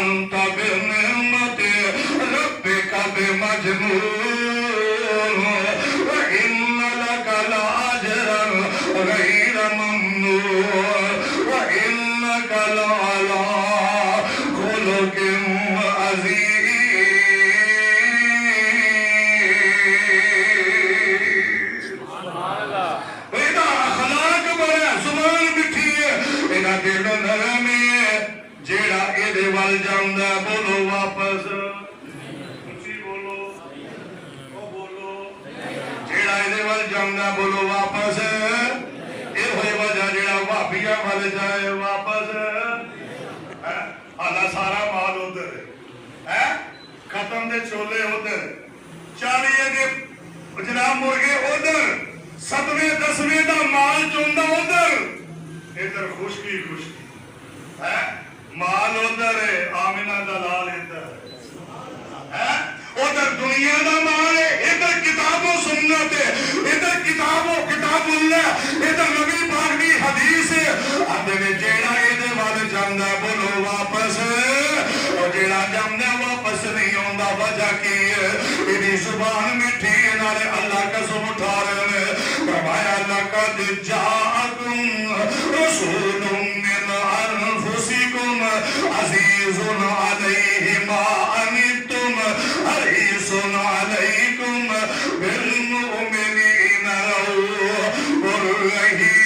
أنت بنعمة ربك بمجنون وإن لك لأجرا غير ممنون وإنك لعلى خلق عظيم. ਇਹਦਾ ਅਖਲਾਕ ਬੜਾ ਜ਼ੁਬਾਨ ਮਿੱਠੀ ਹੈ, ਇਹਦਾ ਦਿਲ ਨਰਮ ਹੈ, ਜਿਹੜਾ ਇਹਦੇ ਵੱਲ ਜਾਂਦਾ ਬੋਲੋ ਵਾਪਸ ਉੱਚੀ ਬੋਲੋ, ਉਹ ਬੋਲੋ, ਜਿਹੜਾ ਇਹਦੇ ਵੱਲ ਜਾਂਦਾ ਬੋਲੋ ਵਾਪਸ। ਇਹ ਹੋਏ ਵਜ੍ਹਾ ਜਿਹੜਾ ਭਾਬੀਆਂ ਵੱਲ ਜਾਏ ਵਾਪਸ। ਹਾਲਾ ਸਾਰਾ ਮਾਲ ਉਧਰ ਹੈ, ਖਤਮ ਦੇ ਛੋਲੇ ਉਧਰ, 40 ਦੇ ਜਨਾਬ ਮੁਰਗੇ ਉਧਰ, 7ਵੇਂ 10ਵੇਂ ਦਾ ਮਾਲ ਚੁੰਦਾ ਉਧਰ, ਇਧਰ ਖੁਸ਼ਕੀ ਖੁਸ਼ਕੀ ਹੈ, ਮਾਲ ਉਧਰ ਹੈ, ਆਮਿਨਾ ਦਾ ਲਾਲ ਇੱਧਰ ਹੈ, ਉਧਰ ਦੁਨੀਆ ਦਾ ਮਾਲ ਹੈ, ਇਧਰ ਕਿਤਾਬੋਂ ਸੁਨਨਤ ਹੈ, ਇਧਰ ਕਿਤਾਬੋਂ ਕਿਤਾਬੁल्लाह, इधर नबी पाक की हदीस आते ने जेड़ा इहदे वल जांदा बोलो वापस, और जेड़ा जांदा वापस नहीं आउंदा वजह की है, इहदी जुबान मिठी नाले अल्लाह कसम उठा रहे ने फरमाया लक़द जाअकुम रसूलुम मिन अनफुसिकुम अज़ीज़ुन अलैहि मा अनित्तुम हरीसुन अलैकुम बिल मुमिनीना रऊफ़ुर रहीम।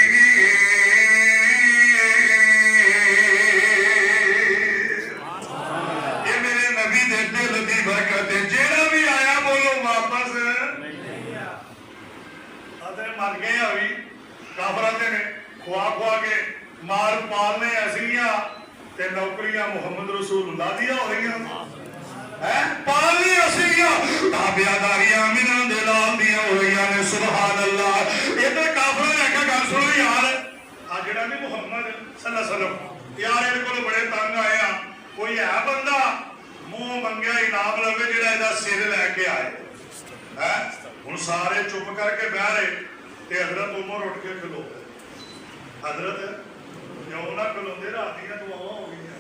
ये मेरे नबी दे दिल दी बरकत है, जेड़ा भी आया बोलो वापस। अदे मर गए अभी काफरा ने खुआ खुआ के मार पालने असियां ते नौकरियां मुहम्मद रसूलुल्लाह दियां हो रही है, पालने असियां ताबियादारियां मिनां दे लाल दियां हो रही ने। सुभान अल्लाह। इधर काफरा ने आख्या गल सुनो यार, आ जेड़ा नहीं मुहम्मद सल्लल्लाहु अलैहि वसल्लम यार इहदे कोल बड़े तंग आए आ, कोई है बंदा मुंह मंगया इनाम लवे जेड़ा इहदा सिर लैके आए है। हुण सारे चुप करके बह रहे ते हजरत उमर उठ के खलो गए। हजरत क्यों ना खलोंदे, रात दियां दुआवां हो गई है,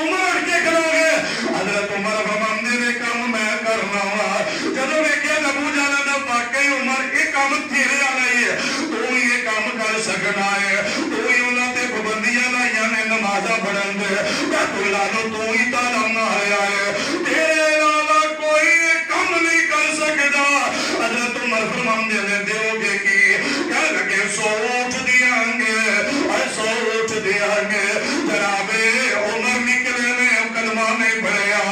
उमर उठ के खलो गए। हजरत उमर फरमांदे ने काम मैं करना वा, जदों वेख्या अबू जान दा वाकई उमर ये काम तेरे वाला ही है, तू ही ये काम कर सकना है, तू ही उन्हां ते पाबंदियां लाइयां ने नमाज़ां पढ़न दे, बैतुल्लाह नूं तू ही ताला मारिया है, तेरे अलावा कोई काम नहीं कर सकदा। हजरत उमर फरमांदे ने दोगे की, कह लगे 100 ऊँट दियांगे, 100 ऊँट दियांगे। जनाबे उमर निकले ने कलमा नहीं पढ़िया,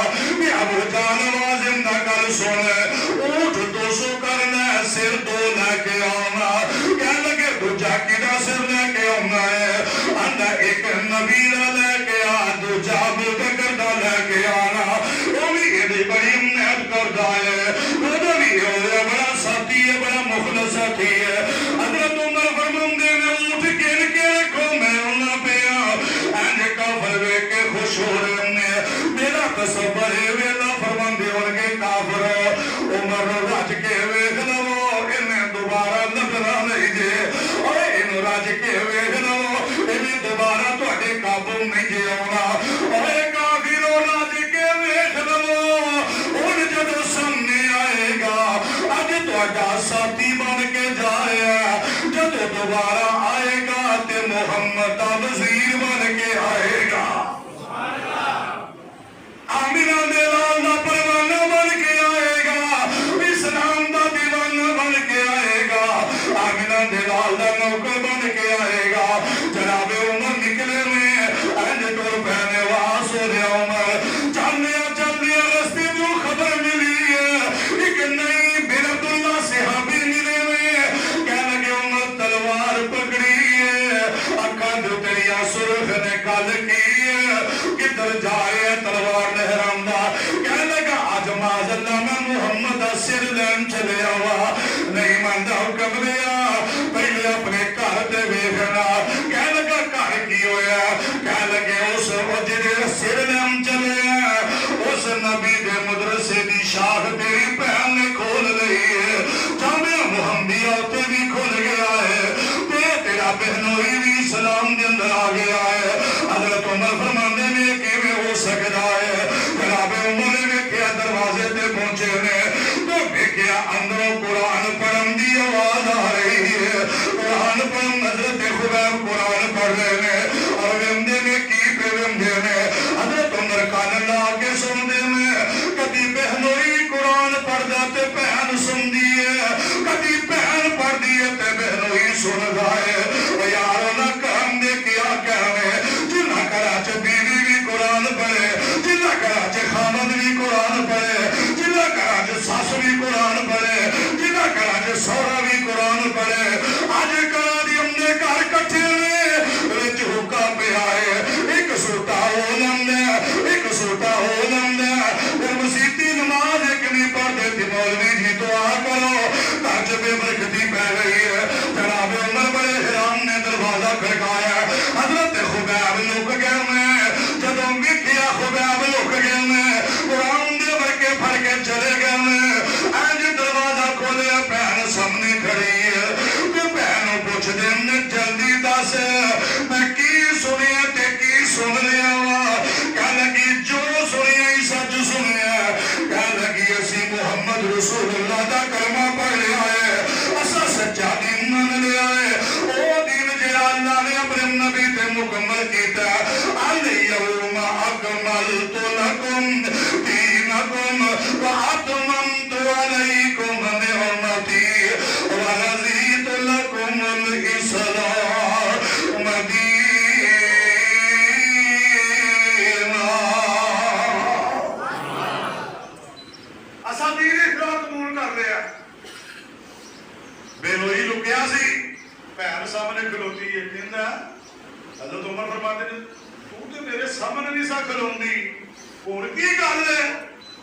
अबू जान वाजिम दा गल सुन, ऊँट 200 करना है, सिर 2 लेके आना। कह लगे दूजा किदा सिर लेके आना है, आंदा एक नबी दा लेके आ, दूजा अबू बकर दा लेके आना। वो भी इहदी बड़ी मेहनत करदा है, ओदा भी बड़ा साथी है, बड़ा मुखलस साथी है। हजरत उमर फरमांदे ने ऊँट गिन के रखो, मैं उन्हां पिया इंज काफर वेख के खुश हो रहे ने, मेरा तसव्वुर है वेला फरमांदे होणगे काफर उमर रज के वेख लवो, इन्हें दोबारा लगना नहीं जे, और इन्हू रज के वेख लवो, इन्हें दोबारा तुहाडे काबू नहीं जे आउणा। और काफिरो रज के वेख लवो, हुण जदों सामने आएगा अज तुहाडा साथी बन के जाया, जदों दोबारा आएगा ते मुहम्मद दा वजीर बन के आएगा, आमिना दे लाल दा परवाना बन के आएगा, इस्लाम दा दीवाना बन के आएगा, आमिना दे लाल दा नौकर बन के आएगा। जनाबे उमर निकले में इंज टुर पैने वास हो गया उमर, चलदिया रस्ते जो खबर मिली है, एक नई बिन अब्दुल्ला सहाबी मिले में, कह लगे उमर तलवार पकड़ी है, अखा दे तेरिया सुर्ख ने गल की है, किधर जा रहे हैं तलवार लहरांदा। कह लगा अज माज़अल्लाह मैं मुहम्मद दा सिर लैन चले आवा, नहीं मनदा हुक्म दिया, पहले अपने घर ते वेखना। कह लगा घर की होया, कह लगे उस जिहदे सिर लैन चले उस नबी दे मदरसे दी शाख तेरी भैन ने खोल लई है, जामिया मुहम्मदिया उत्ते भी खुल गया है, ते तेरा बहनोई भी इस्लाम दे अंदर आ गया है। हजरत उमर फरमांदे ने किवें सकता है। जनाब उमर ने वेख्या दरवाजे ते पहुंचे ने तो वेख्या अंदरों कुरान पढ़न की आवाज आ रही है। कुरान पढ़न हजरत खुबैब कुरान पढ़ रहे ने और वेंदे ने की पे वेंदे ने हजरत उमर कान ला के सुनते ने। कदी बहनोई कुरान पढ़दा ते बहन सुनदी है, कदी बहन पढ़दी है ते बहनोई सुनदा है। यार ना कहम दे क्या कहवे जिन्ना घरा च बीवी भी कुरान पढ़े, जिन्ना घरा च खामद भी कुरान पढ़े, जिन्ना घरा च सस भी कुरान पढ़े, जिन्ना घरा च सौरा भी कुरान पढ़े। अज कल दी उमदे घर कट्ठे ने विच हुक्का पिया है, एक सूटा हो लंदा एक सूटा हो लंदा। फिर मसीती नमाज एक नहीं पढ़दे ते मौलवी जी दुआ करो घर च बेबरकती पै गई है। जनाब उमर बड़े हैरान ने दरवाजा खड़काया, हजरत खुबैब लुक गए ने। जदों वेखिया खुबैब लुक गए ने, कुरान दे वर्के फड़ के चले गए ने। इंज दरवाजा खोलिया, भैन सामने खड़ी है ते भैन पुछदे ने जल्दी दस मैं की सुनिया ते की सुन लिया वा। कह लगी जो सुनिया ही सच सुनिया। कह लगी असी मुहम्मद रसूलुल्लाह दा कलमा पढ़ लिया है, असा सच्चा दीन मान लिया है। ओ दीन जिहड़ा अल्लाह ने अपने नबी ते मुकम्मल कीता। अल यौमा अकमलतु लकुम दीनकुम व अतममतु अलैकुम निअमती व रज़ीतु लकुमुल इस्लाम दीना। असा दीन इस्लाम कबूल कर लिया। बेलोई लुकिया सी, भैन सामने खलोती है। कहंदा हजरत उमर फरमाते ने तू ते मेरे सामने नहीं सा खलोंदी, हुण की गल है?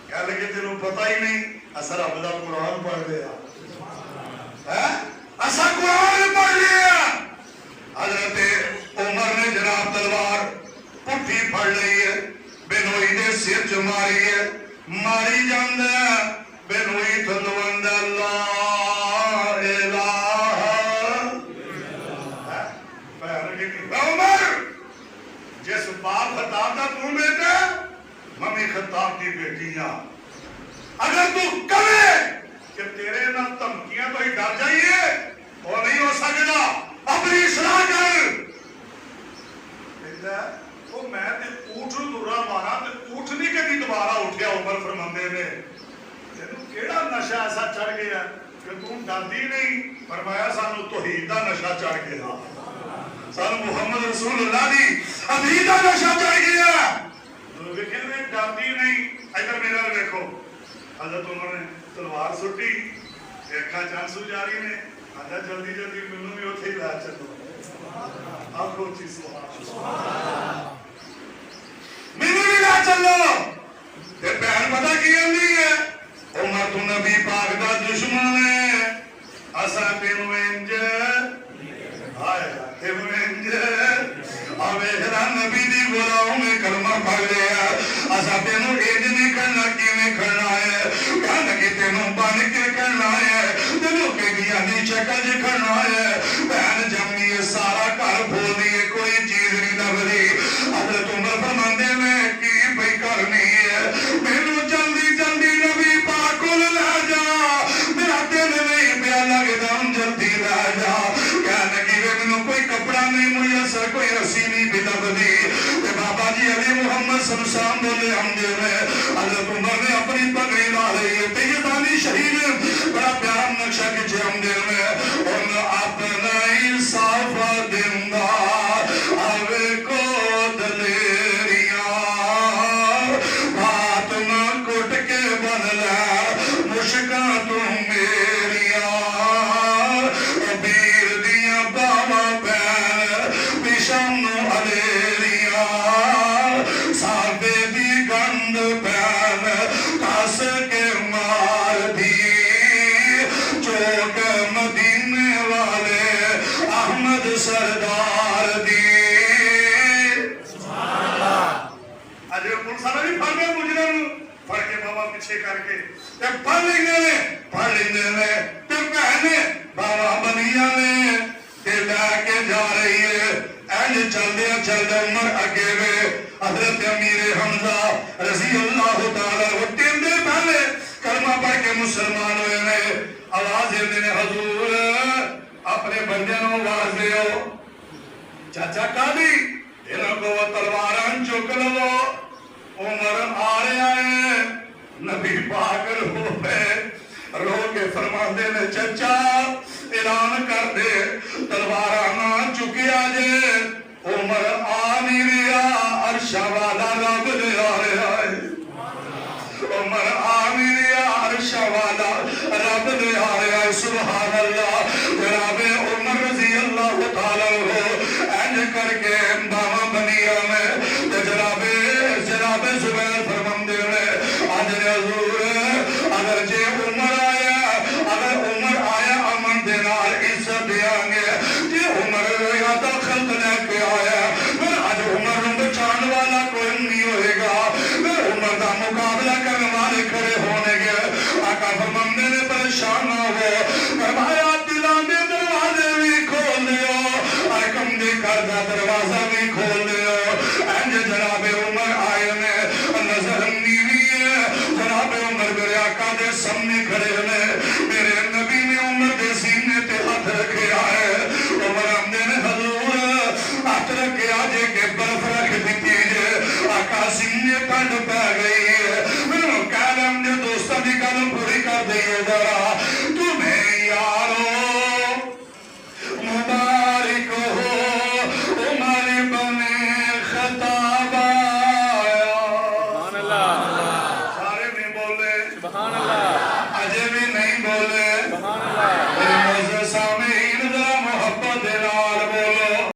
कह लगे तेनू पता ही नहीं असा रब दा कुरान पढ़ लिया है, असा कुरान पढ़ लिया। हजरत उमर ने जनाब तलवार पुट्ठी फड़ ली है, बेनोई दे सिर च मारी है, मारी जांदा बेनोई थल्लों आंदा ला जिस बाप खताब का तू बेटा मम्मी खताब की बेटियां, अगर तू कहे कि तेरे ना धमकियां तो ही डर जाइए वो नहीं हो सकता, अपनी सलाह कर। वो मैं ऊठ दुरा मारा तो ऊठ नहीं कभी दोबारा उठिया। उमर फरमांदे ने तेनू केड़ा नशा ऐसा चढ़ गया कि तू डरदी नहीं? फरमाया सानू तौहीद दा नशा चढ़ गया, सानू मुहम्मद रसूलुल्लाह दी अदीद दा नशा चढ़ गया। डरदी नहीं। इधर मेरा देखो, हजरत उमर ने तलवार सुटी, अखा चांसू जारी ने आजा जल्दी जल्दी मैनू भी उत्थे ही ला चलो। आखो जी मैनू भी ला चलो। ते भैन पता की आंदी है, उमर तू नबी पाक दा दुश्मन है, असा तेनू इंज नबी दी गुलाम में कलमा पढ़ लिया। असा तेनू इंज नहीं करना, किवें करना है? कह लगे तेनू बन के करना है, तेनू बेटियां दी शक्ल च करना है। भैन जमनी है, सारा घर बोल दिए, कोई चीज नहीं लभदी। हजरत उमर फरमांदे ने की पई करनी है, मैनू जल्दी जल्दी नबी पाक कोल ले जा, मेरा दिल नहीं पिया लगदा, जल्दी ले जा। कह लगी वे मैनू कोई कपड़ा नहीं मुयसर, कोई रस्सी नहीं भी लभदी। बाबा जी अली मुहम्मद सल्लल्लाहु बोले हमदे में हजरत उमर ने अपनी पगड़ी ला ली है। तैयबानी शहीद बड़ा प्यारा नक्शा खींचे हमदे में, उन अपना इंसाफ दिंदा आवे को दलेरिया, बात ना कुट के बदला मुश्का तू मेरिया, वीर दिया बाबा पैर पिछम अलेरिया, साबे दी गंद पैन कस के मार दी, चौक मदीने वाले अहमद सरदार दी। अजय पुलिस वाले भी फड़ गए मुजरिम, फड़ के बाबा पीछे करके पढ़ लेंगे ने ते भैने बाबा बनिया ने ते लैके जा रही है। इंज चलदे चलदे उमर अगे वे हजरत امیر حمزہ رضی اللہ تعالیٰ وہ 3 دن پہلے کلمہ پڑھ کے مسلمان ہوئے نے آواز دینے حضور اپنے بندے نو آواز دیو چاچا قاضی انہوں کو وہ تلواران چک لو عمر آ رہے آئے نبی پاک رو کے فرماندے نے چچا اعلان کر دے تلواران چکیا جے عمر آ نہیں رہا عرش والا رب نے آ رہا ہے عمر آ نہیں رہا عرش والا رب نے آ رہا ہے سبحان اللہ جناب عمر رضی اللہ تعالیٰ ہو اینج کر کے باما بنیا میں جناب زبیر فرماندے نے آج حضور اگر جے عمر آیا امن دینار عزت دیاں گے جے عمر یا داخل لے کے آیا پھر آج عمر بچان والا کوئی نہیں ہوئے گا پھر عمر دا مقابلہ کرنے والے کھڑے ہونے گے آقا فرماندے نے پریشان نہ ہو فرمایا دلان دے دروازے بھی کھول دیو اور کم دے کر دا دروازہ بھی کھول دیو اینج جناب عمر آئے نے نظر نیوی ہے جناب عمر میرے آقا دے سامنے کھڑے نے میرے نبی نے عمر دے سینے تے ہاتھ رکھے آئے عمر آمدے نے حضور ہاتھ رکھے آجے کے برف رکھ دیتی ہے آقا سینے کنڈ پہ گئی ہے میں کہہ رہا ہم نے دوستہ دی گل پوری کر دئیے ذرا